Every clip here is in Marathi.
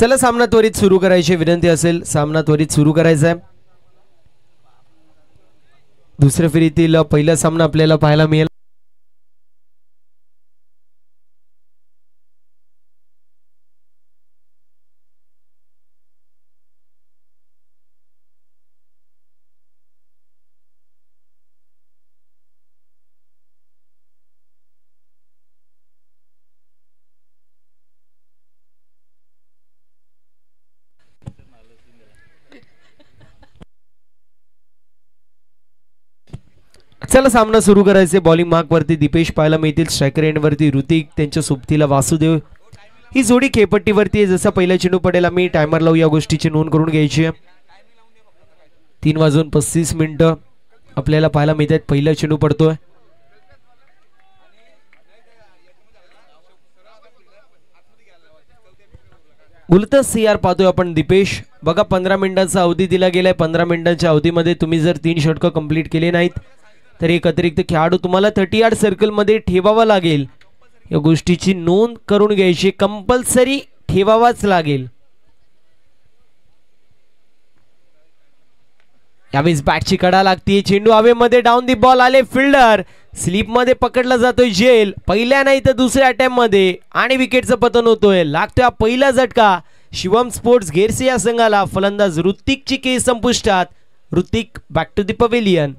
चला सामना त्वरित सुरू करायची विनंती असेल. सामना त्वरित सुरू करायचा आहे. दुसऱ्या फेरीतील पहिला सामना आपल्याला पाहायला मिळेल. चला सामना सुरू करायचे. बॉलिंग मार्क वरती दीपेश पाहायला मिळतील. स्ट्रायकर एंड वरती ऋतिक, त्यांच्या सोबतीला वासुदेव. ही जोडी खेळपट्टीवरती आहे. जसा पहिला चेंडू पडेल आम्ही टायमर लावू. या गोष्टीची नोंद करून घ्यायची आहे. 3:35 आपल्याला पाहायला मिळतात. पहिला चेंडू पडतोय. मूलतः CR पाहतोय आपण. दीपेश बघा 15 मिनिटांचा अवधी दिला गेलाय. 15 मिनिटांच्या अवधीमध्ये तुम्ही जर 3 षटकं कंप्लीट केले नाहीत तर एक अतिरिक्त खेळाडू तुम्हाला 30 यार्ड सर्कल मध्ये ठेवावा लागेल. या गोष्टीची नोंद करून घ्यायची. कंपल्सरी ठेवावाच लागेल. यावेळेस बॅटची कडा लागते. चेंडू हवेमध्ये डाऊन दी बॉल आले. फिल्डर स्लिप मध्ये पकडला जातोय जेल. पहिल्या नाही तर दुसऱ्या अटॅम्प मध्ये आणि विकेटचं पतन होतोय. लागतोय पहिला झटका शिवम स्पोर्ट्स घेरसे या संघाला. फलंदाज ऋतिकची केस संपुष्टात. Hrithik back to the pavilion.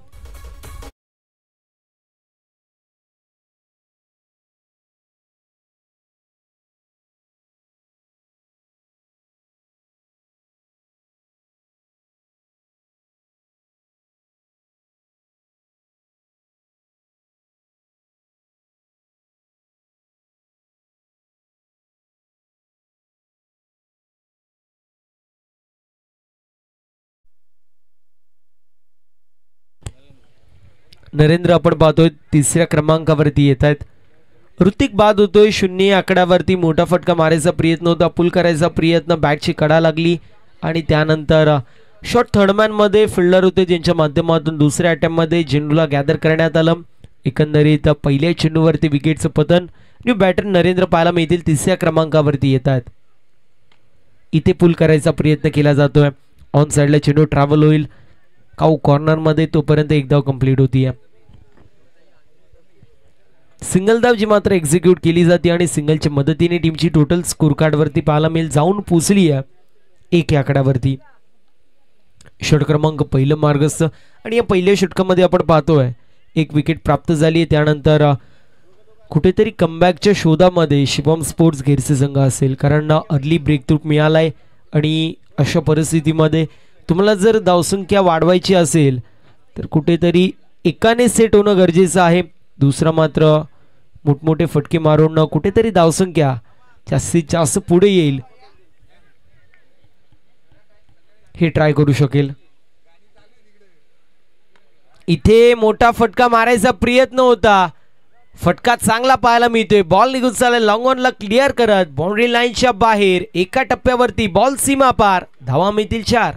Narendra आपण पाहतोय तिसऱ्या क्रमांकावरती येत आहेत. ऋतिक बाद होतोय. 0 आकड्यावरती. मोठा फटका मारायचा प्रयत्न होता. पुल करायचा प्रयत्न. बॅटची कडा लागली आणि त्यानंतर शॉट थर्डमॅन मध्ये फिल्डर होते ज्यांच्या माध्यमातून दुसऱ्या अटॅम्प मध्ये चेंडूला गॅदर करण्यात आलं. एकंदरीत पहिल्या चेंडूवरती विकेटचं पतन. न्यू बॅटर नरेंद्र पाहायला मिळतील. तिसऱ्या क्रमांकावरती येत आहेत. इथे पुल करायचा प्रयत्न केला जातोय. ऑन साइडला चेंडू ट्रॅव्हल होईल. काऊ कॉर्नर मध्ये तोपर्यंत एक धाव कंप्लीट होती. सिंगल धाव जी मात्र एक्झिक्यूट केली जाते आणि सिंगलच्या मदतीने टीमची टोटल स्कोर कार्ड वरती पाहायला मिळेल जाऊन पोचली आहे 1 या आकड्यावरती. षटक क्रमांक पहिलं मार्गस्थ आणि या पहिल्या षटकामध्ये आपण पाहतोय एक विकेट प्राप्त झाली. त्यानंतर कुठेतरी कमबॅकच्या शोधामध्ये शिवम स्पोर्ट्स घेरसे संघ असेल. कारण अर्ली ब्रेक थ्रू मिळालाय आणि अशा परिस्थितीमध्ये तुम्हाला जर धावसंख्या वाढवायची असेल तर कुठेतरी एकाने सेट होणं गरजेचं आहे. दुसरा मात्र मोठमोठे फटके मारून कुठेतरी धावसंख्या जास्तीत जास्त पुढे येईल हे ट्राय करू शकेल. इथे मोठा फटका मारायचा प्रयत्न होता. फटका चांगला पाहायला मिळतोय. बॉल निघून चालेल. लॉंग ऑनला क्लिअर करत बाउंड्री लाईनच्या बाहेर. एका टप्प्यावरती बॉल सीमा पार. धावा मिळतील 4.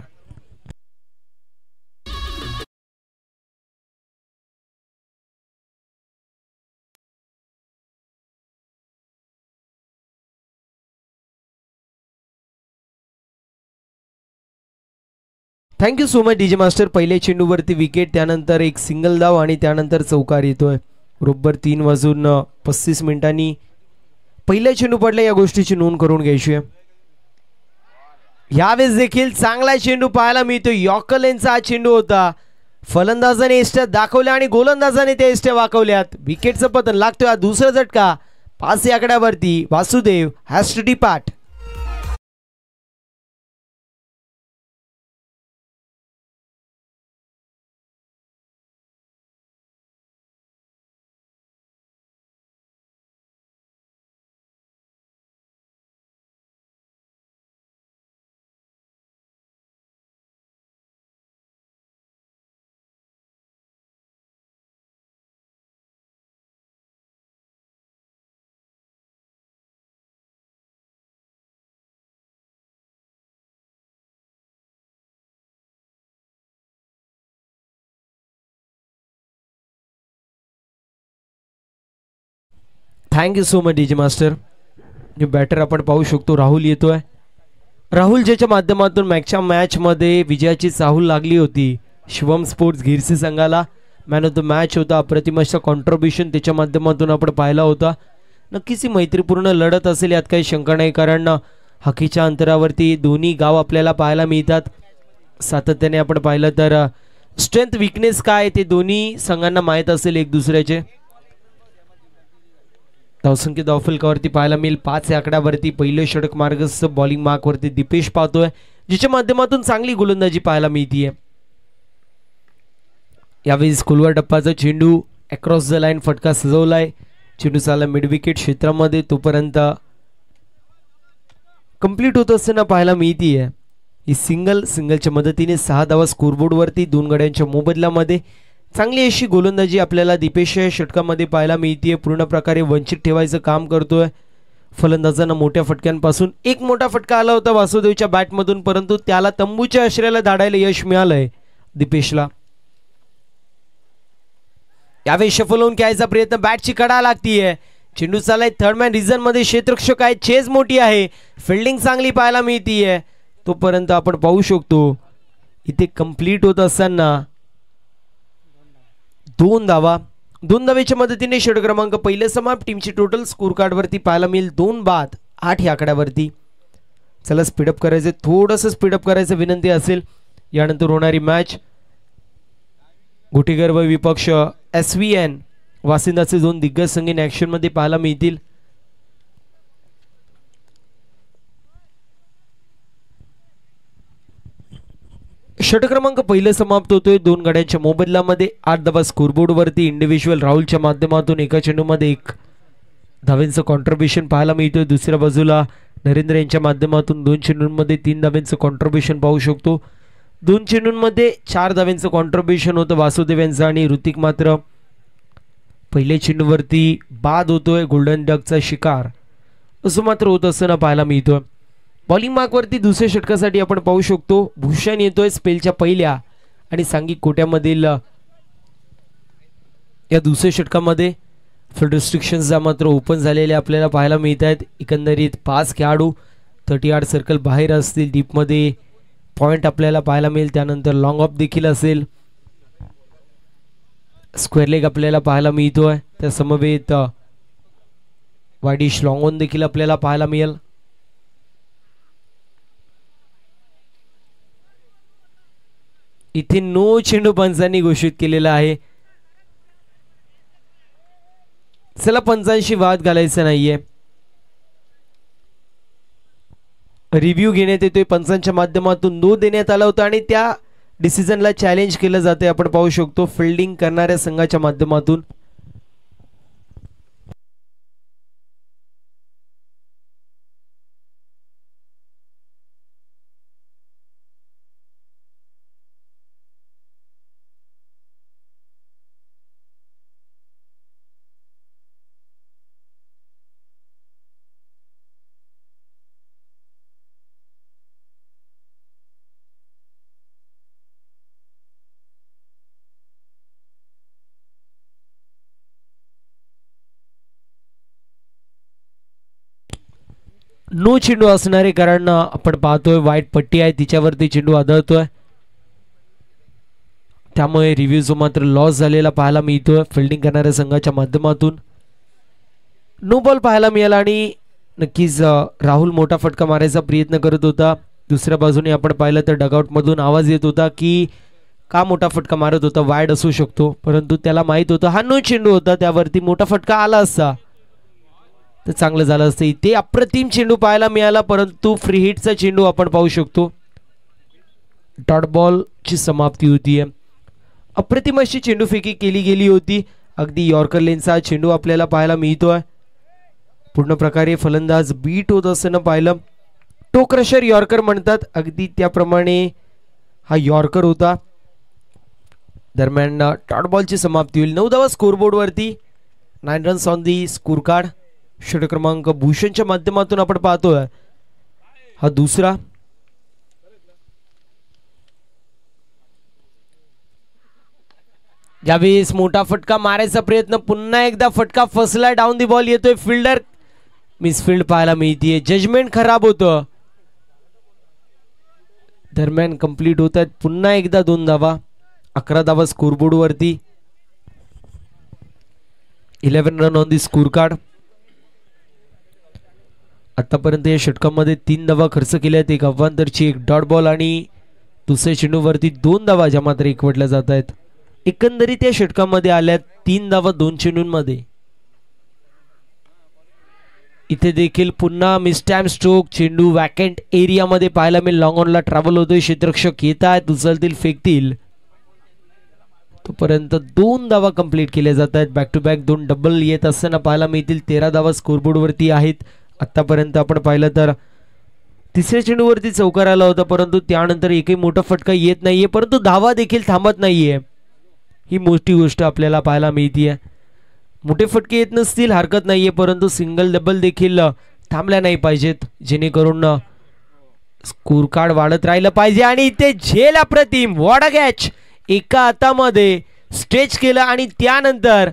Thank you so much DJ master. पहिल्या चेंडूवरती विकेट. त्यानंतर एक सिंगल धाव आणि त्यानंतर चौकार येतोय. बरोबर 3:35 पहिल्या चेंडू पडला. या गोष्टीची नोंद करून घ्यायची. यावेळेस देखील चांगला चेंडू पाहायला मिळतोय. यॉर्कर लेनचा हा चेंडू होता. फलंदाजाने एष्ट्या दाखवल्या आणि गोलंदाजाने त्या एष्ट्या वाकवल्यात. विकेटचं पतन. लागतोय हा दुसरा झटका 5 या आकड्यावरती. Vasudev has to depart. Thank you so much DJ master. Batter आपण पाहू शकतो राहुल येतोय. राहुल ज्याच्या माध्यमातून मॅचच्या मॅचमध्ये विजयाची चाहूल लागली होती. शिवम स्पोर्ट्स गिरसी संघाला मॅन ऑफ द मॅच होता. अप्रतिम असं कॉन्ट्रीब्युशन त्याच्या माध्यमातून आपण पाहिला होता. नक्कीच ही मैत्रीपूर्ण लढत असेल यात काही शंका नाही, कारण हकीच्या अंतरावरती दोन्ही गाव आपल्याला पाहायला मिळतात. सातत्याने आपण पाहिलं तर स्ट्रेंथ विकनेस काय ते दोन्ही संघांना माहीत असेल एक दुसऱ्याचे. धावसंख्या धावफलकावरती पाहायला मिळेल 5 या आकड्यावरती पहिलं षटक मार्गस्थ बॉलिंग मार्कवरती दीपेश पाहतोय, जिच्या माध्यमातून चांगली गोलंदाजी पाहायला मिळतीये. यावेळी स्कूलवर डप्पाचा चेंडू अक्रॉस द लाईन फटका सजवलाय. चेंडू चालला मिड विकेट क्षेत्रामध्ये, तोपर्यंत कंप्लीट होत असताना पाहायला मिळतीये. ही सिंगलच्या मदतीने 6 धावा स्कोरबोर्डवरती 2 गड्यांच्या मोबदल्यामध्ये चांगली अशी गोलंदाजी आपल्याला दीपेश षटकामध्ये पाहायला मिळतीये. पूर्ण प्रकारे वंचित ठेवायचं काम करतोय फलंदाजांना मोठ्या फटक्यांपासून. एक मोठा फटका आला होता वासुदेवच्या बॅटमधून, परंतु त्याला तंबूच्या आश्रयाला धाडायला यश मिळालंय दीपेशला. यावेळी शफल होऊन घ्यायचा प्रयत्न, बॅटची कडा लागतीये. चेंडू चालाय थर्ड मॅन रिझन मध्ये, क्षेत्ररक्षक आहे, चेज मोठी आहे, फिल्डिंग चांगली पाहायला मिळतीये. तोपर्यंत आपण पाहू शकतो इथे कंप्लीट होत असताना 2 धावेच्या मदतीने षटक क्रमांक पहिले समाप्त. टीमची टोटल स्कोर कार्ड वरती पाहायला मिळेल 2 बाद 8 या आकड्यावरती. चला स्पीडअप करायचं, थोडंसं स्पीडअप करायचं विनंती असेल. यानंतर होणारी मॅच गुटीगर व विपक्ष SVN वासिंदाचे 2 दिग्गज संघीन ऍक्शन मध्ये पाहायला मिळतील. षटक क्रमांक पहिले समाप्त होतोय 2 गड्यांच्या मोबदल्यामध्ये. 8 धावा स्कोरबोर्ड वरती. इंडिव्हिज्युअल राहुलच्या माध्यमातून एका चेंडूमध्ये 1 धावेंचं कॉन्ट्रीब्युशन पाहायला मिळतोय. दुसऱ्या बाजूला नरेंद्र यांच्या माध्यमातून 2 चेंडूंमध्ये 3 धावेंचं कॉन्ट्रीब्युशन पाहू शकतो. 2 चेंडूंमध्ये 4 धावेंचं कॉन्ट्रीब्युशन होतं वासुदेव यांचं, आणि ऋतिक मात्र पहिल्या चेंडूवरती बाद होतोय. गोल्डन डकचा शिकार असं मात्र होत असताना पाहायला मिळतोय. बॉलिंग मार्कवरती दुसऱ्या षटकासाठी आपण पाहू शकतो भूषण येतोय स्पेलच्या पहिल्या आणि सांघिक कोट्यामधील या दुसऱ्या षटकामध्ये. फील्ड रिस्ट्रिक्शन्स मात्र ओपन झालेले आपल्याला पाहायला मिळत आहेत. एकंदरीत 5 खेळाडू 30 यार्ड सर्कल बाहेर असतील. डीपमध्ये पॉइंट आपल्याला पाहायला मिळेल. त्यानंतर लॉंग ऑफ देखील असेल. स्क्वेअर लेग आपल्याला पाहायला मिळतोय. त्या समवेत वाईडिश लॉंग ऑन देखील आपल्याला पाहायला मिळेल. इथे नो चेंडू पंचांनी घोषित केलेला आहे. चला पंचांशी वाद घालायचा नाहीये. रिव्ह्यू घेण्यात येतोय पंचांच्या माध्यमातून. नो देण्यात आला होता आणि त्या डिसिजनला चॅलेंज केलं जाते आपण पाहू शकतो फिल्डिंग करणाऱ्या संघाच्या माध्यमातून. नो चेंडू असणारे, कारण आपण पाहतोय वाईट पट्टी आहे तिच्यावरती चेंडू आदळतोय. त्यामुळे रिव्ह्यू जो मात्र लॉस झालेला पाहायला मिळतोय फिल्डिंग करणाऱ्या संघाच्या माध्यमातून. नो बॉल पाहायला मिळाला आणि नक्कीच राहुल मोठा फटका मारायचा प्रयत्न करत होता. दुसऱ्या बाजूने आपण पाहिलं तर डगआउट मधून आवाज येत होता की का मोठा फटका मारत होता, वाईड असू शकतो, परंतु त्याला माहित होतं हा नो चेंडू होता, त्यावरती मोठा फटका आला असता तर चांगलं झालं असतं. इथे अप्रतिम चेंडू पाहायला मिळाला, परंतु फ्री हिटचा चेंडू आपण पाहू शकतो. डॉट बॉल ची समाप्ती होतीये. अप्रतिम अशी चेंडू फेकी केली गेली होती. अगदी यॉर्कर लेनचा चेंडू आपल्याला पाहायला मिळतोय. पूर्ण प्रकारे फलंदाज बीट होत असताना पाहिलं. टो क्रशर यॉर्कर म्हणतात, अगदी त्याप्रमाणे हा यॉर्कर होता. दरम्यान डॉट बॉलची समाप्ती होईल. 9 धावा स्कोरबोर्ड वरती. 9 runs on the score card. षटक क्रमांक भूषणच्या माध्यमातून आपण पाहतोय हा दुसरा. यावेळेस मोठा फटका मारायचा प्रयत्न, पुन्हा एकदा फटका फसला. डाऊन दी बॉल येतोय. फिल्डर मिसफिल्ड पाहायला मिळतीये. जजमेंट खराब होतं. दरम्यान कंप्लीट होत आहेत. पुन्हा एकदा 2 धावा, 11 धावा स्कोरबोर्ड वरती. 11 run on the score card. आतापर्यंत या षटकामध्ये 3 धावा खर्च केल्यात, एक अव्वांतरची, एक डॉट बॉल आणि दुसऱ्या चेंडूवरती 2 धावा ज्या मात्र एकवटल्या जात आहेत. एकंदरीत या षटकामध्ये आल्यात 3 धावा 2 चेंडूंमध्ये. इथे देखील पुन्हा मिसटाइम स्ट्रोक, चेंडू वॅकंट एरियामध्ये पाहायला मिळेल. लॉंग ऑनला ट्रॅव्हल होतोय, क्षेत्ररक्षक येत आहेत, उचलतील, फेकतील. तोपर्यंत 2 धावा कंप्लीट केल्या जात आहेत. बॅक टू बॅक 2 डबल येत असताना पाहायला मिळतील. 13 धावा स्कोरबोर्ड वरती आहेत. आतापर्यंत आपण पाहिलं तर तिसऱ्या चेंडूवरती चौकार आला होता, परंतु त्यानंतर एकही मोठा फटका येत नाहीये, परंतु धावा देखील थांबत नाहीये. ही मोठी गोष्ट आपल्याला पाहायला मिळतीये. मोठे फटके येत नसतील हरकत नाहीये, परंतु सिंगल डबल देखील थांबल्या नाही पाहिजेत, जेणेकरून स्कोर कार्ड वाढत राहिलं पाहिजे. आणि इथे झेल अप्रतिम, व्हॉट अ कॅच. एका हातामध्ये स्ट्रेच केलं आणि त्यानंतर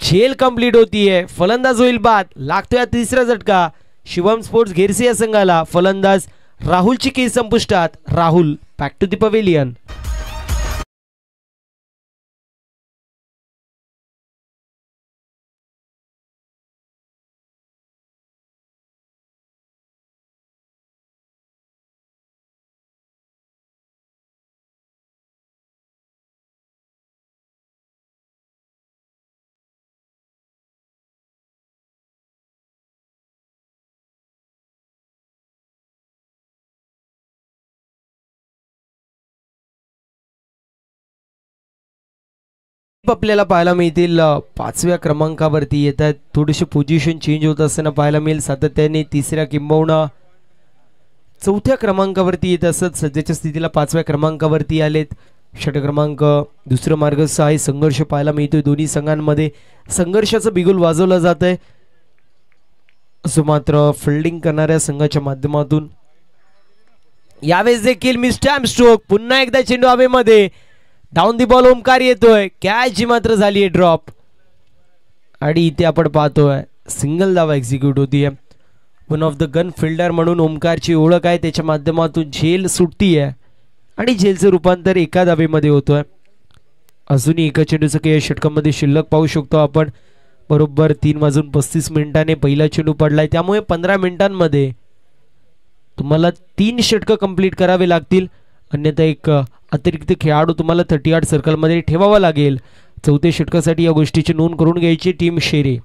झेल कंप्लीट होतीये. फलंदाज होईल बाद. लागतोय तिसरा झटका शिवम स्पोर्ट्स घेरसे या संघाला. फलंदाज राहुलची केस संपुष्टात. Rahul back to the pavilion. आपल्याला पाहायला मिळतील 5व्या क्रमांकावरती येत आहेत. थोडीशी पोझिशन चेंज होत असताना पाहायला मिळेल. सातत्याने 3ऱ्या किंबहुना 4थ्या क्रमांकावरती येत असत. सध्याच्या स्थितीला 5व्या क्रमांकावरती आलेत. षटक क्रमांक 2 मार्गस्थ आहे. संघर्ष पाहायला मिळतोय. दोन्ही संघांमध्ये संघर्षाचं बिगुल वाजवलं जात आहे. असं मात्र फिल्डिंग करणाऱ्या संघाच्या माध्यमातून यावेळेस देखील मिसटाइम स्ट्रोक. पुन्हा एकदा चेंडू हवेमध्ये. डाऊन दी बॉल ओमकार येतोय. कॅच जी मात्र झाली आहे ड्रॉप. आणि इथे आपण पाहतोय सिंगल धावा एक्झिक्यूट होतीये. One of the gun fielder म्हणून ओमकारची ओळख आहे. त्याच्या माध्यमातून झेल सुटतीये आणि झेलचं रूपांतर एका धावेमध्ये होतोय. अजूनही एका चेंडूचं काही षटकामध्ये शिल्लक पाहू शकतो आपण. बरोबर 3:35 मिनिटांनी पहिला चेंडू पडलाय. त्यामुळे 15 मिनिटांमध्ये तुम्हाला 3 षटकं कंप्लीट करावे लागतील. अन्यथा एक अतिरिक्त खेळाडू तुम्हाला 38 सर्कलमध्ये ठेवावा लागेल. 4थ्या षटकासाठी या गोष्टीची नोंद करून घ्यायची टीम शेरे.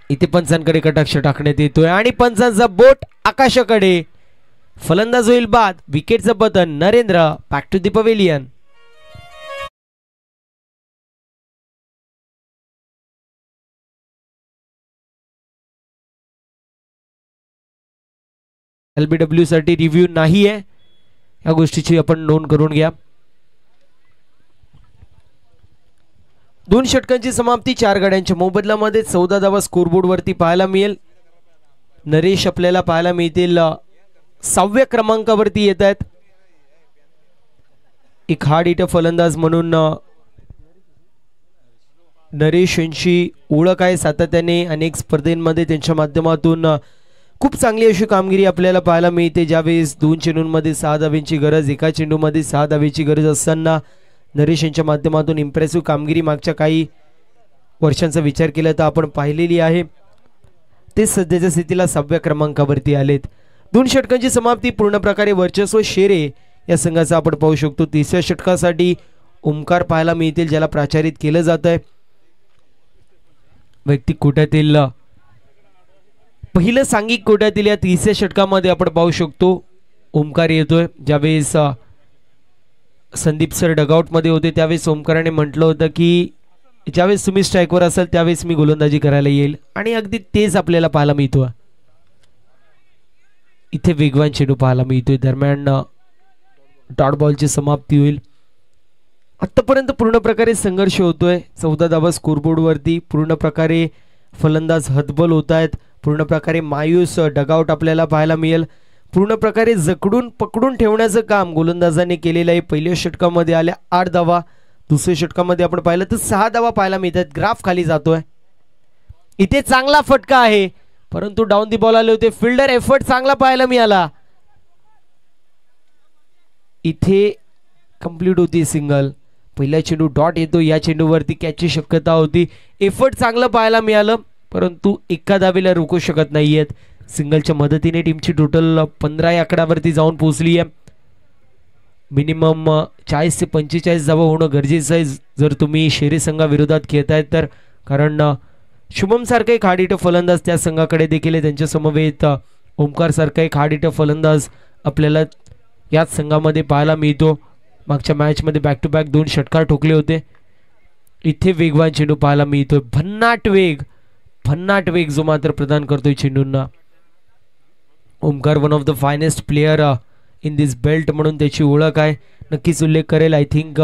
इथे पंचांकडे कटाक्ष टाकण्यात येतोय आणि पंचांचा बोट आकाशाकडे. फलंदाज होईल बाद. विकेटचं पतन. Narendra back to the pavilion. LBW साठी रिव्ह्यू नाही आहे. या गोष्टीची आपण नोंद करून घ्या. 2 षटकांची समाप्ती. 4 गड्यांच्या मोबदल्यामध्ये 14 धावा स्कोरबोर्ड वरती पाहायला मिळेल. नरेश आपल्याला पाहायला मिळतील 6व्या क्रमांकावरती येत आहेत. एक हार्ड हिटर फलंदाज म्हणून नरेश यांची ओळख आहे. सातत्याने अनेक स्पर्धेमध्ये त्यांच्या माध्यमातून खूप चांगली अशी कामगिरी आपल्याला पाहायला मिळते. ज्यावेळेस 2 चेंडूंमध्ये 6 धावेची गरज, एका चेंडूमध्ये 6 धावेची गरज असताना नरेश यांच्या माध्यमातून इम्प्रेसिव्ह कामगिरी मागच्या काही वर्षांचा विचार केला तर आपण पाहिलेली आहे. ते सध्याच्या स्थितीला 6व्या क्रमांकावरती आलेत. 2 षटकांची समाप्ती. पूर्ण प्रकारे वर्चस्व शेरे या संघाचं आपण पाहू शकतो. 3ऱ्या षटकासाठी ओमकार पाहायला मिळतील, ज्याला प्राचारित केलं जात आहे. वैयक्तिक कोट्यातील पहिलं सांघिक कोट्यातील या 3ऱ्या षटकामध्ये आपण पाहू शकतो ओमकार येतोय. ज्यावेळेस संदीप सर डगआउट मध्ये होते त्यावेळेस ओमकाराने म्हटलं होतं की ज्यावेळेस तुम्ही स्ट्राईकवर असाल त्यावेळेस मी गोलंदाजी करायला येईल, आणि अगदी तेच आपल्याला पाहायला मिळतोय. इथे वेगवान चेंडू पाहायला मिळतोय. दरम्यान डॉट बॉलची समाप्ती होईल. आतापर्यंत पूर्ण प्रकारे संघर्ष होतोय. 14 धावा स्कोरबोर्ड वरती. पूर्ण प्रकारे फलंदाज हतबल होत आहेत. पूर्ण प्रकारे मायूस डगआउट आपल्याला पाहायला मिळेल. पूर्ण प्रकारे जकडून पकडून ठेवण्याचं काम गोलंदाजाने केलेलं आहे. पहिल्या षटकामध्ये आल्या 8 धावा. दुसऱ्या षटकामध्ये आपण पाहिलं तर 6 धावा पाहायला मिळतात. ग्राफ खाली जातोय. इथे चांगला फटका आहे. परंतु डाऊन दी बॉल आले होते. फिल्डर एफर्ट चांगला पाहायला मिळाला. इथे कंप्लीट होती सिंगल. पहिला चेंडू डॉट येतो. या चेंडूवरती कॅचची शक्यता होती. एफर्ट चांगलं पाहायला मिळालं परंतु एका धावेला रोखू शकत नाहीयेत. सिंगलच्या मदतीने टीमची टोटल 15 या आकड्यावरती जाऊन पोहोचली आहे. मिनिमम 40 ते 45 धावा होणं गरजेचं आहे जर तुम्ही शेरी संघाविरोधात खेळतायत तर. कारण शुभम सारखा एक हार्ड हिटर फलंदाज त्या संघाकडे देखील आहे. त्यांच्या समवेत ओमकार सारखा एक हार्ड हिटर फलंदाज आपल्याला याच संघामध्ये पाहायला मिळतो. मागच्या मॅचमध्ये बॅक टू बॅक 2 षटकार ठोकले होते. इथे वेगवान चेंडू पाहायला मिळतोय. भन्नाट वेग जो मात्र प्रदान करतोय चेंडूंना. Omkar one of the finest player in this belt म्हणून त्याची ओळख आहे. नक्कीच उल्लेख करेल. आय थिंक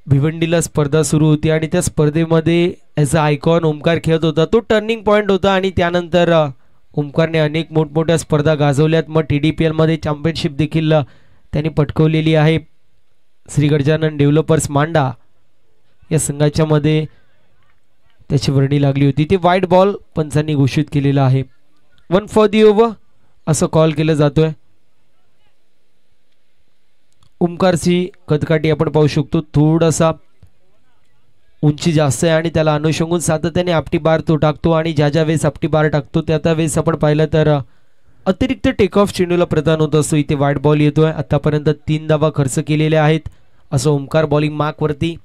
भिवंडीला स्पर्धा सुरू होती आणि त्या स्पर्धेमध्ये ॲज अ आयकॉन ओमकार खेळत होता. तो टर्निंग पॉईंट होता आणि त्यानंतर ओमकारने अनेक मोठमोठ्या स्पर्धा गाजवल्यात. मग TDPL मध्ये चॅम्पियनशिप देखील त्यांनी पटकवलेली आहे. श्री गजानन डेव्हलपर्स मांडा या संघाच्या मध्ये त्याची वर्णी लागली होती. ती वाईट बॉल पंचांनी घोषित केलेला आहे. 1 फॉर दी ओव्हर असं कॉल केलं जातोय. ओमकारची कदकाठी आपण पाहू शकतो. थोडासा उंची जास्त आहे आणि त्याला अनुषंगून सातत्याने आपटी बार तो टाकतो आणि ज्या वेळेस आपटी बार टाकतो त्या वेळेस आपण पाहिलं तर अतिरिक्त टेक ऑफ चेंडूला प्रदान होत असतो. इथे वाईट बॉल येतोय. आतापर्यंत 3 धावा खर्च केलेल्या आहेत असं ओमकार बॉलिंग मार्क वरती.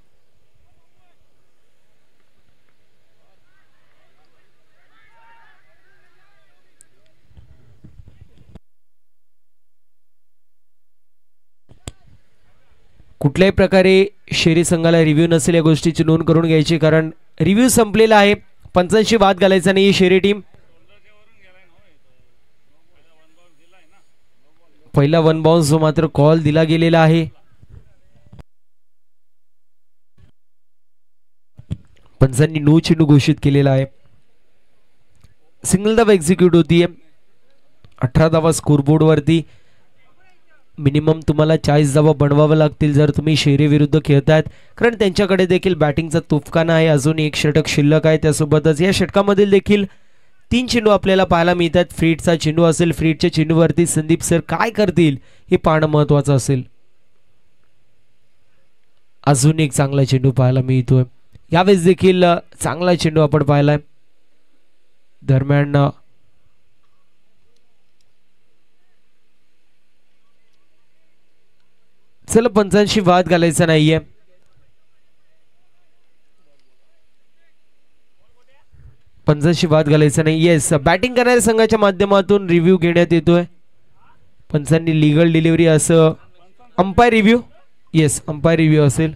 कुठल्याही प्रकारे शेरी संघाला रिव्ह्यू नसेल या गोष्टीची नोंद करून घ्यायची कारण रिव्ह्यू संपलेला आहे. पंचांशी वाद घालायचा नाही शेरी टीम. पहिला 1 बाउन्स जो मात्र कॉल दिला गेलेला आहे. पंचांनी नो चेंडू घोषित केलेला आहे. सिंगल धावा एक्झिक्यूट होतीये. 18 धावा स्कोरबोर्ड वरती. मिनिमम तुम्हाला 40 धावा बनवावं लागतील जर तुम्ही शेरी विरुद्ध खेळतायत कारण त्यांच्याकडे देखील बॅटिंगचा तोफखाना आहे. अजून एक षटक शिल्लक आहे. त्यासोबतच या षटकामधील देखील 3 चेंडू आपल्याला पाहायला मिळतात. फ्रीडचा चेंडू असेल. फ्रीडच्या चेंडूवरती संदीप सर काय करतील हे पाहणं महत्वाचं असेल. अजून एक चांगला चेंडू पाहायला मिळतोय. यावेळेस देखील चांगला चेंडू आपण पाहिलाय. दरम्यान चला पंचांशी वाद घालायचा नाहीये. पंचांशी वाद घालायचा नाही. येस बॅटिंग करणाऱ्या संघाच्या माध्यमातून रिव्ह्यू घेण्यात येतोय. पंचांनी लिगल डिलिव्हरी असं umpire review. Yes umpire review असेल.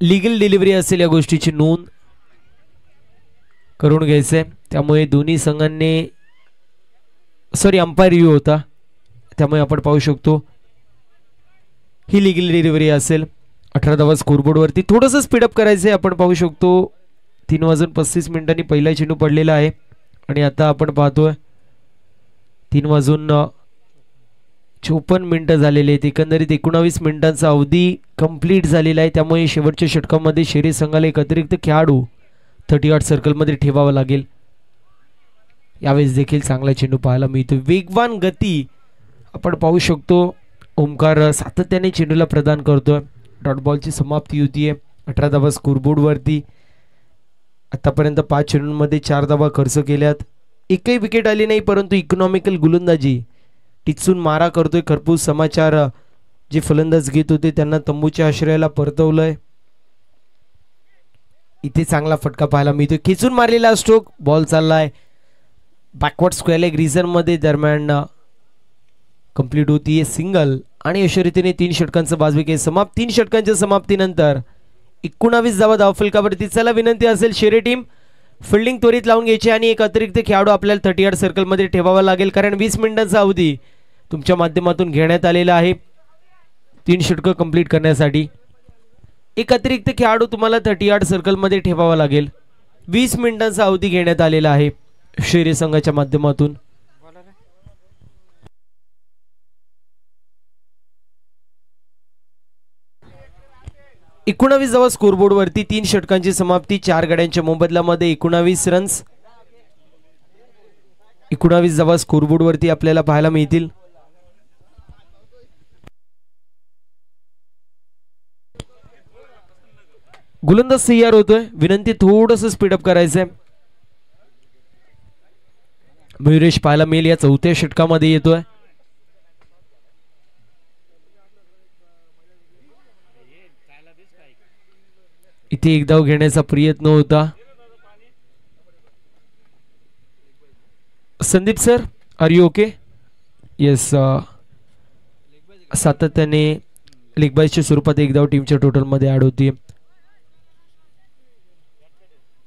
लीगल डिलिव्हरी असेल या गोष्टीची नोंद करून घ्यायचंय. त्यामुळे दोन्ही संघांनी सॉरी अंपायर रिव्ह्यू होता त्यामुळे आपण पाहू शकतो ही लीगल डिलिव्हरी असेल. 18 धावा स्कोरबोर्ड वरती. थोडंसं स्पीडअप करायचंय. आपण पाहू शकतो 3:35 पहिला चेंडू पडलेला आहे आणि आता आपण पाहतोय 3:54 झालेले आहेत. एकंदरीत 19 मिनिटांचा अवधी कंप्लीट झालेला आहे. त्यामुळे शेवटच्या षटकामध्ये शेरी संघाला एक अतिरिक्त खेळाडू 38 सर्कलमध्ये ठेवावा लागेल. यावेळेस देखील चांगला चेंडू पाहायला मिळतो. वेगवान गती आपण पाहू शकतो. ओमकार सातत्याने चेंडूला प्रदान करतोय. डॉट बॉलची समाप्ती होतीये. 18 धावा स्कोरबोर्ड वरती. आतापर्यंत 5 चेंडूंमध्ये 4 धावा खर्च केल्यात. एकही विकेट आली नाही परंतु इकॉनॉमिकल गोलंदाजी टिचून मारा करतोय. खरपूस समाचार जे फलंदाज घेत होते त्यांना तंबूच्या आश्रयाला परतवलंय. इथे चांगला फटका पाहायला मिळतोय. खेचून मारलेला स्ट्रोक. बॉल चाललाय बॅकवर्ड स्क्वेअर लेग रिझन मध्ये दरम्यान कंप्लीट होतीये सिंगल आणि अशा रीतीने 3 षटकांचं बाजूके समाप्त. 3 षटकांच्या समाप्तीनंतर 19 धावा धावफलकावरती. चला विनंती असेल शेरे टीम फिल्डिंग त्वरित लावून घ्यायची आणि एक अतिरिक्त खेळाडू आपल्याला 30 यार्ड सर्कलमध्ये ठेवावा लागेल कारण 20 मिनिटांचा अवधी तुमच्या माध्यमातून घेण्यात आलेला आहे 3 षटकं कंप्लीट करण्यासाठी. एक अतिरिक्त खेळाडू तुम्हाला 30 यार्ड सर्कलमध्ये ठेवावा लागेल. 20 मिनिटांचा अवधी घेण्यात आलेला आहे शेरे संघाच्या माध्यमातून. एकोणावीस धावा स्कोरबोर्ड वरती. 3 षटकांची समाप्ती. 4 गड्यांच्या मोबदल्यामध्ये 19 रन्स. 19 धावा स्कोरबोर्ड वरती आपल्याला पाहायला मिळतील. गोलंदाज तयार होतोय. विनंती थोडंसं स्पीडअप करायचंय. मयुरेश पाहायला मिळेल या 4थ्या षटकामध्ये येतोय. इथे एक धाव घेण्याचा प्रयत्न होता. Sandeep sir are you okay? Yes. सातत्याने लेग बायच्या स्वरूपात एक धाव टीमच्या टोटल मध्ये ऍड होती.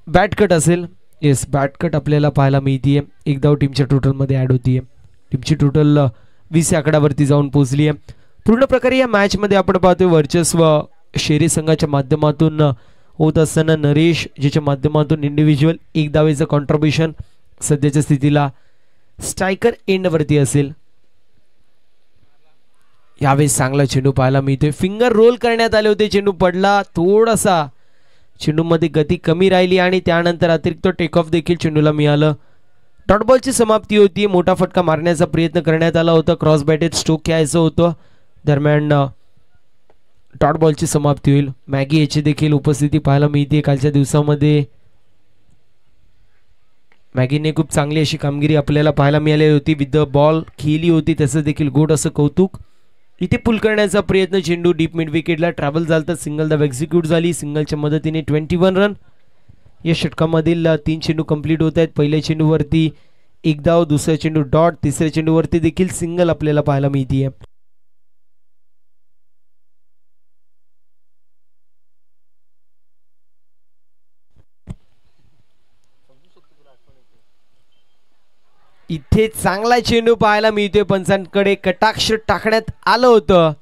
बॅट कट असेल. येस बॅट कट आपल्याला पाहायला मिळतीये. एक धाव टीमच्या टोटल मध्ये ऍड होतीये. टीमची टोटल 20 आकड्यावरती जाऊन पोहोचली आहे. पूर्ण प्रकारे या मॅच मध्ये आपण पाहतोय वर्चस्व शेरी संघाच्या माध्यमातून होत असताना नरेश ज्याच्या माध्यमातून इंडिव्हिज्युअल 1 धावेचं कॉन्ट्रीब्युशन सध्याच्या स्थितीला स्ट्रायकर एंड वरती असेल. यावेळेस चांगला चेंडू पाहायला मिळतोय. फिंगर रोल करण्यात आले होते. चेंडू पडला. थोडासा चेंडू मध्ये गती कमी राहिली आणि त्यानंतर अतिरिक्त टेक ऑफ देखील चेंडूला मिळालं. डॉट बॉलची समाप्ती होती. मोठा फटका मारण्याचा प्रयत्न करण्यात आला होता. क्रॉस बॅटेड स्ट्रोक घ्यायचं होतं. दरम्यान डॉट बॉलची समाप्ती होईल. मॅगी याची देखील उपस्थिती पाहायला मिळते. कालच्या दिवसामध्ये मॅगीने खूप चांगली अशी कामगिरी आपल्याला पाहायला मिळाली होती. विथ द बॉल खेळली होती. त्याचं देखील गोड असं कौतुक. इथे पुल करण्याचा प्रयत्न. चेंडू डीप मिड विकेटला ट्रॅव्हल झाला. सिंगल धाव एक्झिक्यूट झाली. सिंगलच्या मदतीने 21 रन. या षटकामधील 3 चेंडू कंप्लीट होत आहेत. पहिल्या चेंडूवरती 1 धाव. दुसऱ्या चेंडू डॉट. तिसऱ्या चेंडूवरती देखील सिंगल आपल्याला पाहायला मिळतीये. इथे चांगला चेंडू पाहायला मिळतोय. पंचांकडे कटाक्ष टाकण्यात आलं होतं.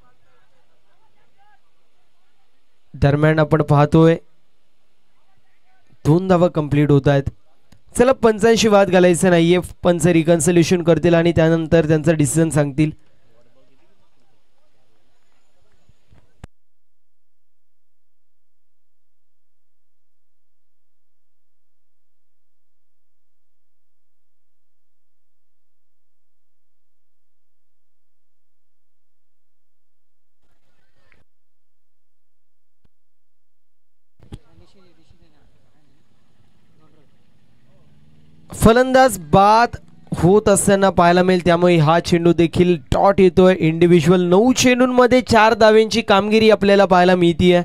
दरम्यान आपण पाहतोय 2 धावा कंप्लीट होत आहेत. चला पंचांशी वाद घालायचा नाहीये. पंच रिकन्सल्युशन करतील आणि त्यानंतर त्यांचा डिसिजन सांगतील. फलंदाज बाद होत असताना पाहायला मिळेल. त्यामुळे हा चेंडू देखील डॉट येतोय. इंडिव्हिज्युअल 9 चेंडूंमध्ये 4 धावांची कामगिरी आपल्याला पाहायला मिळतीये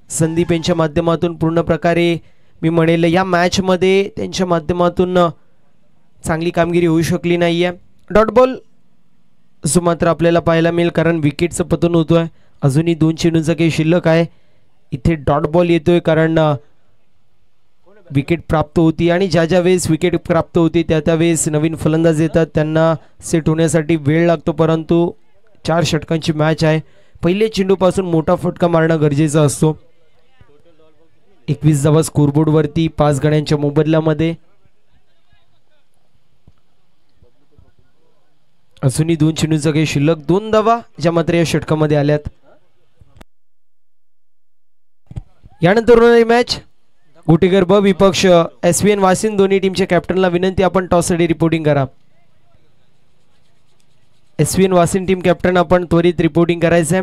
संदीप यांच्या माध्यमातून. पूर्ण प्रकारे मी म्हणेल या मॅच मध्ये त्यांच्या माध्यमातून चांगली कामगिरी होऊ शकली नाहीये. डॉट बॉल जो मात्र आपल्याला पाहायला मिळेल कारण विकेटचं पतन होतोय. अजूनही 2 चेंडूंचा काही शिल्लक आहे. इथे डॉट बॉल येतोय कारण विकेट प्राप्त होती आणि ज्या वेळेस विकेट प्राप्त होती त्या वेळेस नवीन फलंदाज येतात. त्यांना सेट होण्यासाठी वेळ लागतो. परंतु 4 षटकांची मॅच आहे. पहिल्या चेंडूपासून मोठा फटका मारणं गरजेचा असतो. 21 धावा स्कोरबोर्ड वरती 5 गड्यांच्या मोबदल्यामध्ये. अजूनही 2 चेंडूंचा काही शिल्लक. 2 धावा ज्या मात्र या षटकामध्ये आल्यात. यानंतर होणारी मॅच गुटेकर ब विपक्ष SVN वासिन. दोन्ही टीमच्या कॅप्टनला विनंती आपण टॉससाठी रिपोर्टिंग करा. SVN वासिन टीम कॅप्टन आपण त्वरित रिपोर्टिंग करायचंय.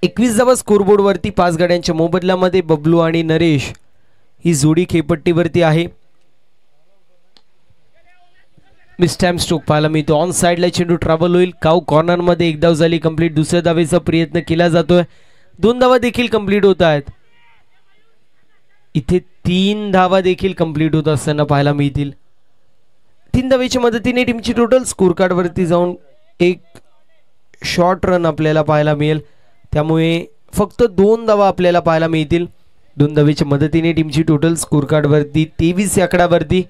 21 धावा स्कोरबोर्ड वरती 5 गड्यांच्या मोबदल्यामध्ये बबलू आणि नरेश ही जोडी खेळपट्टीवरती आहे. मिस्टॅम स्ट्रोक पाहायला मिळतो. ऑन साइडला चेंडू ट्रॅव्हल होईल. काऊ कॉर्नर मध्ये 1 धाव झाली कंप्लीट. दुसऱ्या धावेचा प्रयत्न केला जातोय. 2 धावा देखील कंप्लीट होत आहेत. इथे 3 धावा देखील कंप्लीट होत असताना पाहायला मिळतील. धावेच्या मदतीने टीमची टोटल स्कोर कार्ड वरती जाऊन एक शॉर्ट रन आपल्याला पाहायला मिळेल, त्यामुळे फक्त 2 धावा आपल्याला पाहायला मिळतील. 2 धावेच्या मदतीने टीमची टोटल स्कोर कार्ड वरती 23 या आकड्यावरती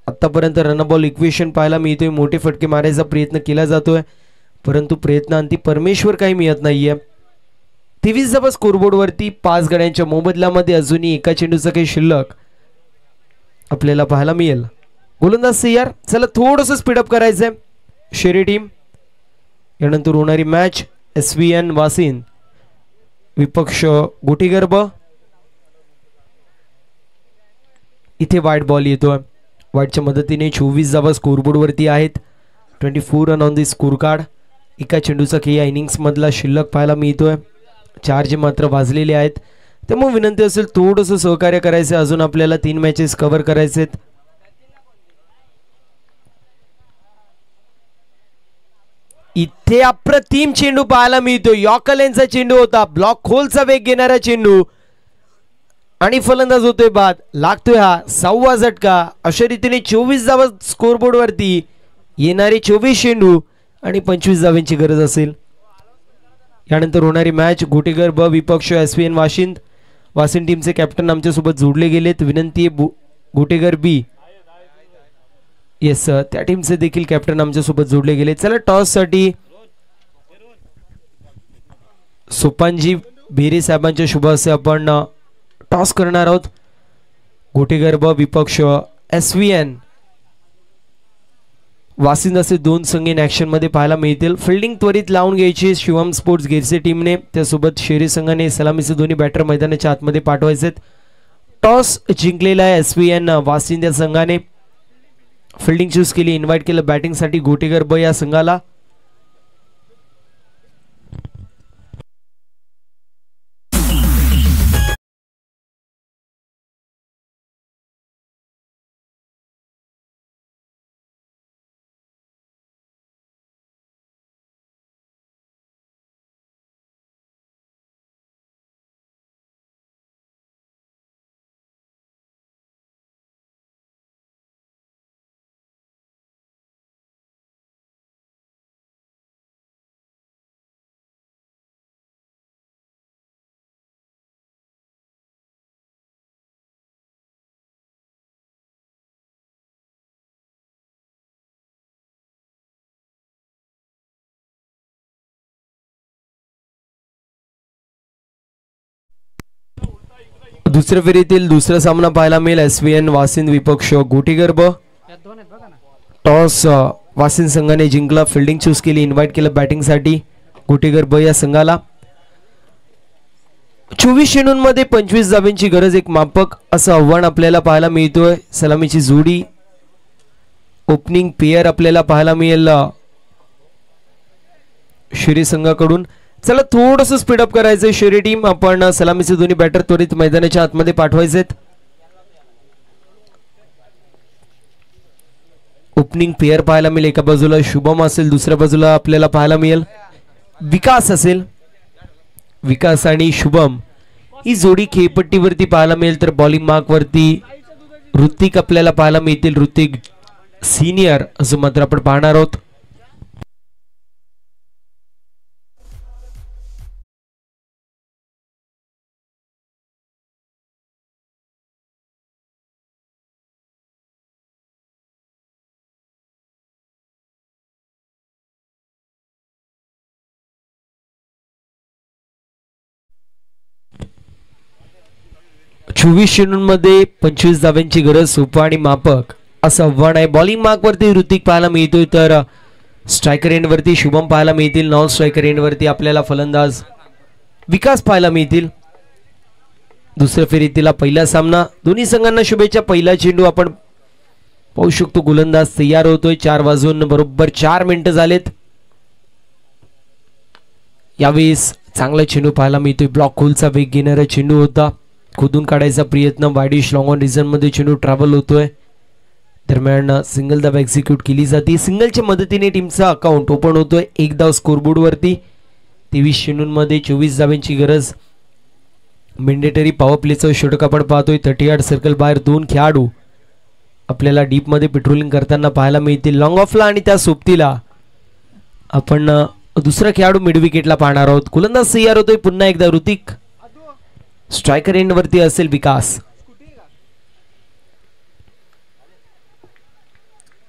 आतापर्यंत रन बॉल इक्वेशन पाहायला मिळतोय. मोठे फटके मारायचा प्रयत्न केला जातोय, परंतु प्रयत्नांती परमेश्वर काही मिळत नाहीये. 23 धावा स्कोरबोर्ड वरती 5 गड्यांच्या मोबदल्यामध्ये अजूनही एका चेंडूचा काही शिल्लक आपल्याला पाहायला मिळेल. गोलंदाज तयार. चला थोडंसं स्पीडअप करायचंय शेरी टीम. यानंतर होणारी मॅच SVN वासिन विपक्ष गोटीगर्भ. इथे वाईट बॉल येतोय. वाईटच्या मदतीने 24 धावा स्कोरबोर्ड वरती आहेत. 24 run on the score card. एका चेंडूचा या इनिंग्स मधला शिल्लक पाहायला मिळतोय. 4 जे मात्र वाजलेले आहेत, त्यामुळे विनंती असेल थोडंसं सहकार्य करायचं. अजून आपल्याला 3 मॅचेस कव्हर करायचेत. इथे अप्रतिम चेंडू पाहायला मिळतो. यॉर्करचा चेंडू होता, ब्लॉक खोलचा वेग घेणारा चेंडू आणि फलंदाज होतोय बाद. लागतोय हा 6वा झटका. अशा रीतीने 24 धावा स्कोरबोर्ड वरती येणारे 24 चेंडू आणि 25 धावांची गरज असेल. यानंतर होणारी मॅच गोटीगर्भ विपक्ष SVN वाशिंद. वाशिंद टीमचे कॅप्टन आमच्यासोबत जोडले गेलेत. विनंती आहे गोटीगर्भ बी येस त्या टीमचे देखील कॅप्टन आमच्यासोबत जोडले गेले. चला टॉस साठी सोपानजी बेरे साहेबांच्या शुभ हस्ते आपण टॉस करणार आहोत. गोटीगर्भ विपक्ष SVN वासिंद असे 2 संघ इन ऍक्शन मध्ये पाहायला मिळतील. फिल्डिंग त्वरित लावून घ्यायची शिवम स्पोर्ट्स गिरसे टीमने. त्यासोबत शेरी संघाने सलामीचे दोन्ही बॅटर मैदानाच्या आतमध्ये पाठवायचे. टॉस जिंकलेला आहे SVN वासिंद या संघाने. फिल्डिंग चूज केली. इन्व्हाइट केलं बॅटिंग साठी गोटीगर्भ या संघाला. दुसऱ्या फेरीतील दुसरा सामना पाहायला मिळेल SVN वासिंद विपक्ष गोटीगर्भ. टॉस वासिंद संघाने जिंकला. फिल्डिंग चूज केली. इन्व्हाइट केलं बॅटिंग साठी गोटीगर्भ या संघाला. 24 चेंडूंमध्ये 25 धावांची गरज. एक मापक असं आव्हान आपल्याला पाहायला मिळतोय. सलामीची जोडी ओपनिंग पेयर आपल्याला पाहायला मिळेल शेरी संघाकडून. चला थोडंसं स्पीडअप करायचंय शेरी टीम. आपण सलामीचे दोन्ही बॅटर त्वरित मैदानाच्या आतमध्ये पाठवायचेत. ओपनिंग पेयर पाहायला मिळेल. एका बाजूला शुभम असेल, दुसऱ्या बाजूला आपल्याला पाहायला मिळेल विकास असेल. विकास आणि शुभम ही जोडी खेळपट्टीवरती पाहायला मिळेल. तर बॉलिंग मार्क वरती ऋतिक आपल्याला पाहायला मिळतील. ऋतिक सिनियर असं मात्र आपण पाहणार आहोत. चोवीस चेंडूंमध्ये 25 धावांची गरज. सोपा आणि मापक असं आव्हान आहे. बॉलिंग मार्क वरती ऋतिक पाहायला मिळतोय, तर स्ट्रायकर एंड वरती शुभम पाहायला मिळतील. नॉन स्ट्रायकर एंड वरती आपल्याला फलंदाज विकास पाहायला मिळतील. दुसऱ्या फेरीतला पहिला सामना. दोन्ही संघांना शुभेच्छा. पहिला चेंडू आपण पाहू शकतो. गोलंदाज तयार होतोय. 4 वाजून बरोबर 4 मिनिटं झालेत. यावेळेस चांगला चेंडू पाहायला मिळतोय. ब्लॉक होलचा वेग घेणारा चेंडू होता. खोदून काढायचा प्रयत्न. वाईडिश लॉंग ऑन रिझन मध्ये चेंडू ट्रॅव्हल होतोय. दरम्यान सिंगल धाव एक्झिक्यूट केली जाते. सिंगलच्या मदतीने टीमचा अकाउंट ओपन होतोय. 1 धाव स्कोरबोर्ड वरती. 23 चेंडूंमध्ये 24 धावांची गरज. मेंडेटरी पॉवर प्लेचं षटक आपण पाहतोय. 30 यार्ड सर्कल बाहेर 2 खेळाडू आपल्याला डीप मध्ये पेट्रोलिंग करताना पाहायला मिळतील. लॉंग ऑफला आणि त्या सोबतीला आपण दुसरा खेळाडू मिड विकेटला पाहणार आहोत. गोलंदाज तयार होतोय पुन्हा एकदा ऋतिक. स्ट्रायकर एंड वरती असेल विकास.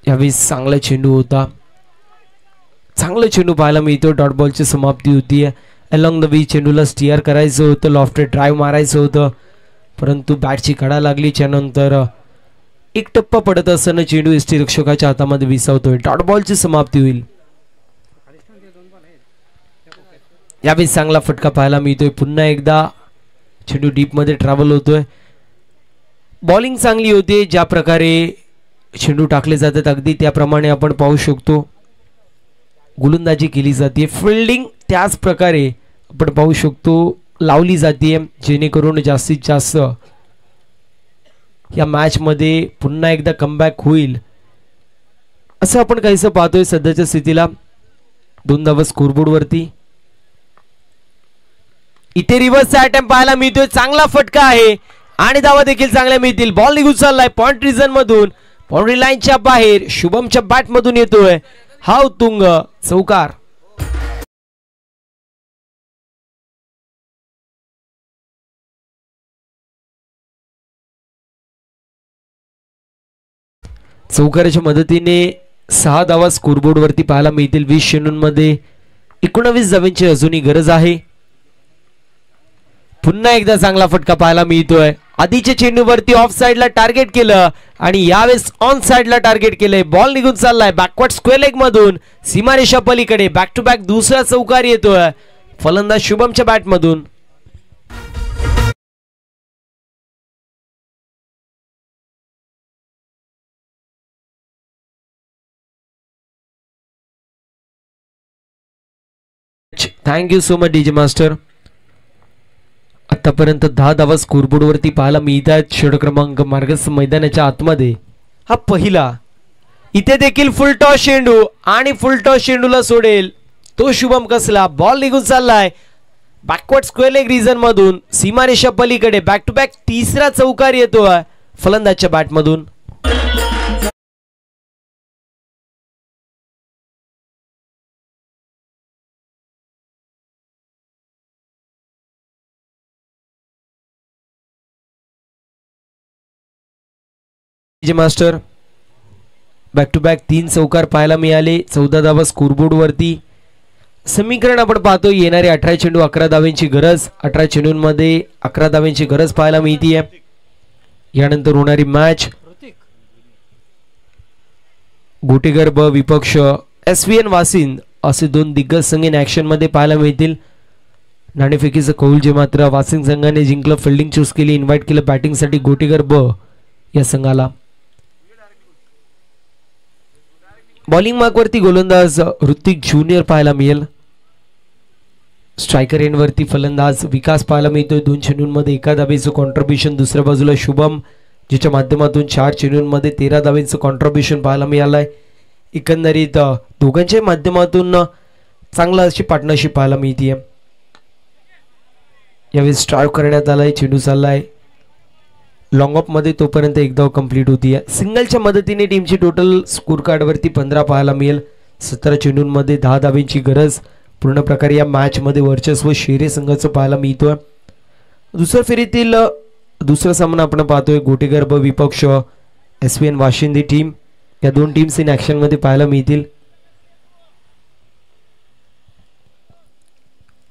यावेळी चांगला चेंडू होता, चांगला चेंडू पाहायला मिळतो. डॉट बॉलची समाप्ती होती. अलॉंग द वी चेंडूला स्टिअर करायचं होतं, लॉफ्टेड ड्राईव्ह मारायचं होतं, परंतु बॅटची कडा लागली. त्यानंतर एक टप्पा पडत असताना चेंडू यष्टीरक्षकाच्या हातामध्ये विसावतोय. डॉट बॉलची समाप्ती होईल. यावेळी चांगला फटका पाहायला मिळतोय. पुन्हा एकदा चेंडू डीप मध्ये ट्रॅव्हल होतोय. बॉलिंग चांगली होते. ज्या प्रकारे चेंडू टाकले जातात अगदी त्याप्रमाणे आपण पाहू शकतो गोलंदाजी केली जाते. फिल्डिंग त्याच प्रकारे आपण पाहू शकतो लावली जाते, जेणेकरून जास्तीत जास्त या मॅच मध्ये पुन्हा एकदा कमबॅक होईल असं आपण काहीसं पाहतोय सध्याच्या स्थितीला. 2 धावा स्कोरबोर्ड वरती. इथे रिव्हर्सचा अटेम्प्ट पाहायला मिळतोय. चांगला फटका आहे आणि धावा देखील चांगल्या मिळतील. बॉल निघून चाललाय पॉइंट रिजन मधून, बाउंड्री लाईनच्या बाहेर. शुभमच्या बॅट मधून येतोय हा उत्तुंग चौकार. चौकाराच्या मदतीने 6 धावा स्कोरबोर्ड वरती पाहायला मिळतील. 20 चेंडूंमध्ये 19 धावांची अजूनही गरज आहे. पुन्हा एकदा चांगला फटका पाहायला मिळतोय. आधीच्या चेंडूवरती ऑफ साइडला टार्गेट केलं आणि यावेळेस ऑन साइडला टार्गेट केलंय. बॉल निघून चाललाय बॅकवर्ड स्क्वेअर लेग मधून सीमारेषा पलीकडे. बॅक टू बॅक दुसरा चौकार येतोय फलंदाज शुभमच्या बॅट मधून. Thank you so much DJ master. आतापर्यंत 10 धावा स्कोरबोर्ड वरती पाहायला मिळतात. षटक क्रमांक मार्गस्थ मैदानाच्या आतमध्ये हा पहिला. इथे देखील फुल टॉस चेंडू आणि फुल टॉस चेंडूला सोडेल तो शुभम कसला. बॉल निघून चाललाय बॅकवर्ड स्क्वेअर लेग रिजन मधून सीमारेषा पलीकडे. बॅक टू बॅक तिसरा चौकार येतोय फलंदाजच्या बॅट मधून. मास्टर बॅक टू बॅक 3 चौकार पाहायला मिळाले. 14 धावा स्कोरबोर्ड वरती. समीकरण आपण पाहतो येणारे 18 चेंडू 11 धावांची गरज. 18 चेंडूंमध्ये 11 धावांची गरज पाहायला मिळतीये. यानंतर होणारी मॅच गोटेगर ब विपक्ष SVN वासिंद असे 2 दिग्गज संघ इन ऍक्शन मध्ये पाहायला मिळतील. नाणेफेकीचं कौल जे मात्र वासिंद संघाने जिंकलं. फिल्डिंग चूज केली. इन्व्हाइट केलं बॅटिंग साठी गोटेगर ब या संघाला. बॉलिंग मार्क वरती गोलंदाज ऋतिक ज्युनियर पाहायला मिळेल. स्ट्रायकर एंड वरती फलंदाज विकास पाहायला मिळतोय. 2 चेंडूंमध्ये 1 धावेचं कॉन्ट्रीब्युशन. दुसऱ्या बाजूला शुभम जिच्या माध्यमातून 4 चेंडूंमध्ये 13 धावेचं कॉन्ट्रीब्युशन पाहायला मिळालंय. एकंदरीत दोघांच्या माध्यमातून चांगला अशी पार्टनरशिप पाहायला मिळतीये. यावेळी स्ट्राईक करण्यात आलाय. चेंडू चाललाय लॉंग ऑफ मध्ये, तोपर्यंत एक धाव कंप्लीट होतीये. सिंगलच्या मदतीने टीमची टोटल स्कोर कार्ड वरती 15 पाहायला मिळेल. 17 चेंडूंमध्ये 10 धावेची गरज. पूर्ण प्रकारे या मॅच मध्ये वर्चस्व शेरे संघाचं पाहायला मिळतोय. दुसऱ्या फेरीतील दुसरा सामना आपण पाहतोय गोटेगर ब विपक्ष SVN वाशिंदी टीम. या 2 टीम्स इन ऍक्शन मध्ये पाहायला मिळतील.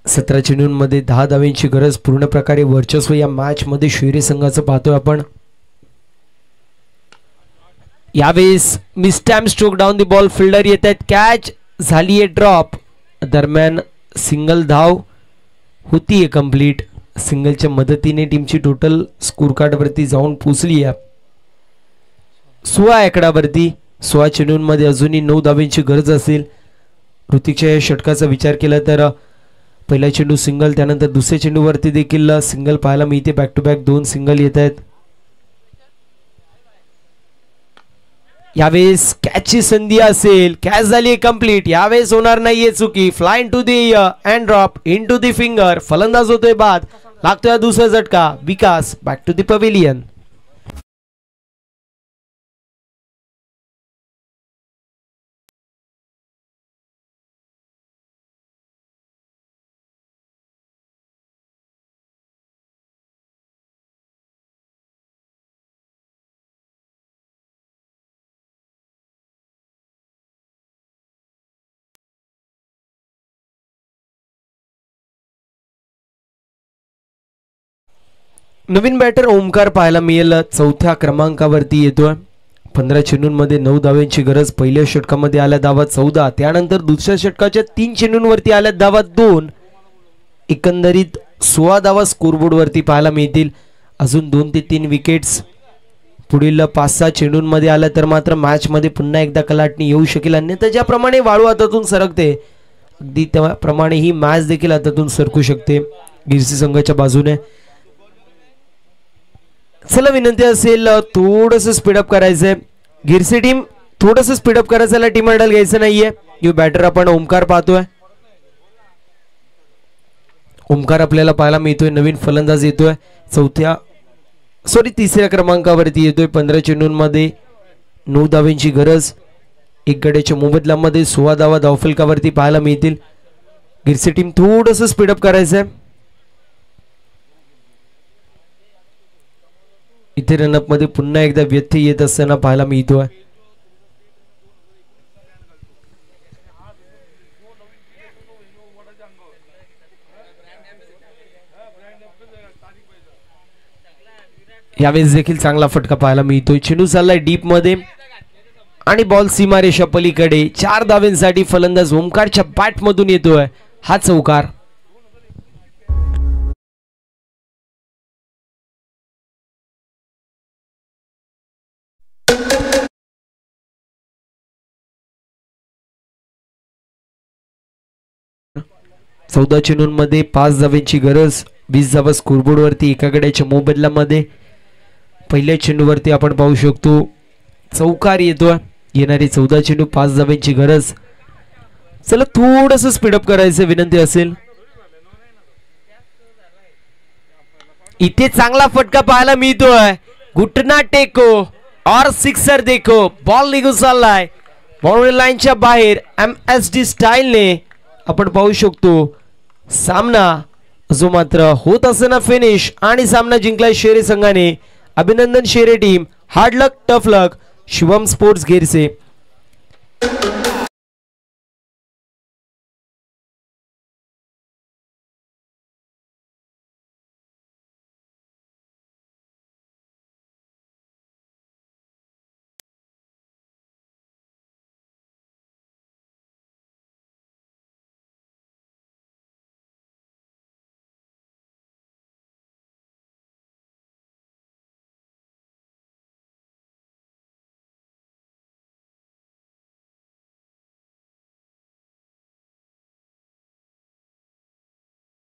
17 चेंडूंमध्ये 10 धावेंची गरज. पूर्ण प्रकारे वर्चस्व या मॅच मध्ये शेरे संघाचं पाहतोय आपण. यावेळेस mistime stroke down the ball. Fielder येत आहेत. कॅच झालीये ड्रॉप. दरम्यान सिंगल धाव होतीये कंप्लीट. सिंगलच्या मदतीने टीमची टोटल स्कोर कार्ड वरती जाऊन पोहोचली आहे 16 आकड्यावरती. 16 चेंडूंमध्ये अजूनही 9 धावेंची गरज असेल. ऋतिकच्या या षटकाचा विचार केला तर पहिला चेंडू सिंगल, त्यानंतर दुसऱ्या चेंडूवरती देखील सिंगल पाहायला मिळते. बॅक टू बॅक 2 सिंगल येत आहेत. यावेळेस कॅचची संधी असेल. कॅच झाली कंप्लीट. यावेळेस होणार नाहीये चुकी. Fly into the and drop into the finger. फलंदाज होतोय बाद. लागतोय दुसरा झटका. Vikas back to the pavilion. नवीन बॅटर ओमकार पाहायला मिळेल. चौथ्या क्रमांकावरती येतोय. 15 चेंडूंमध्ये 9 धावांची गरज. पहिल्या षटकामध्ये आल्या धावा 14. त्यानंतर दुसऱ्या षटकाच्या 3 चेंडूंवरती आल्या धावा 2. एकंदरीत 16 धावा स्कोरबोर्ड वरती पाहायला मिळतील. अजून 2 ते 3 विकेट्स पुढील 5-6 चेंडूंमध्ये आल्या तर मात्र मॅच मध्ये पुन्हा एकदा कलाटणी येऊ शकेल. अन्यथा ज्याप्रमाणे वाळू हातातून सरकते अगदी त्याप्रमाणे ही मॅच देखील हातातून सरकू शकते गिरसी संघाच्या बाजूने. चला विनंती असेल थोडंसं स्पीडअप करायचंय. गिरसी टीम थोडंसं स्पीडअप करायचं. टीम हँडल घ्यायचं नाहीये. यू बॅटर आपण ओमकार पाहतोय. ओमकार आपल्याला पाहायला मिळतोय. नवीन फलंदाज येतोय. तिसऱ्या क्रमांकावरती येतोय. 15 चेंडूंमध्ये 9 धावांची गरज. 1 गड्याच्या मोबदल्यामध्ये 16 धावा धावफलकावरती पाहायला मिळतील. गिरसी टीम थोडंसं स्पीडअप करायचंय. इथे रनअप मध्ये पुन्हा एकदा व्यत्यय येत असताना पाहायला मिळतोय. यावेळेस देखील चांगला फटका पाहायला मिळतोय. चेंडू चाललाय डीप मध्ये आणि बॉल सीमारेषा पलीकडे. 4 धावांसाठी फलंदाज ओमकारच्या बॅट मधून येतोय हा चौकार. चौदा चेंडूंमध्ये 5 धावांची गरज. 20 धावा स्कोरबोर्ड वरती एका गड्याच्या मोबदल्यामध्ये. पहिल्या चेंडूवरती आपण पाहू शकतो चौकार येतोय. येणारी 14 चेंडू 5 धावांची गरज. चला थोडंसं स्पीडअप करायचं विनंती असेल. इथे चांगला फटका पाहायला मिळतोय. घुटना टेको और सिक्सर देखो. बॉल निघून चाललाय बाउंड्री लाईनच्या बाहेर. MSD स्टाईलने आपण पाहू शकतो सामना जो मात्र होत असताना फिनिश आणि सामना जिंकलाय शेरे संघाने. अभिनंदन शेरे टीम. हार्ड लक, टफ लक. शिवम स्पोर्ट्स गिरसे.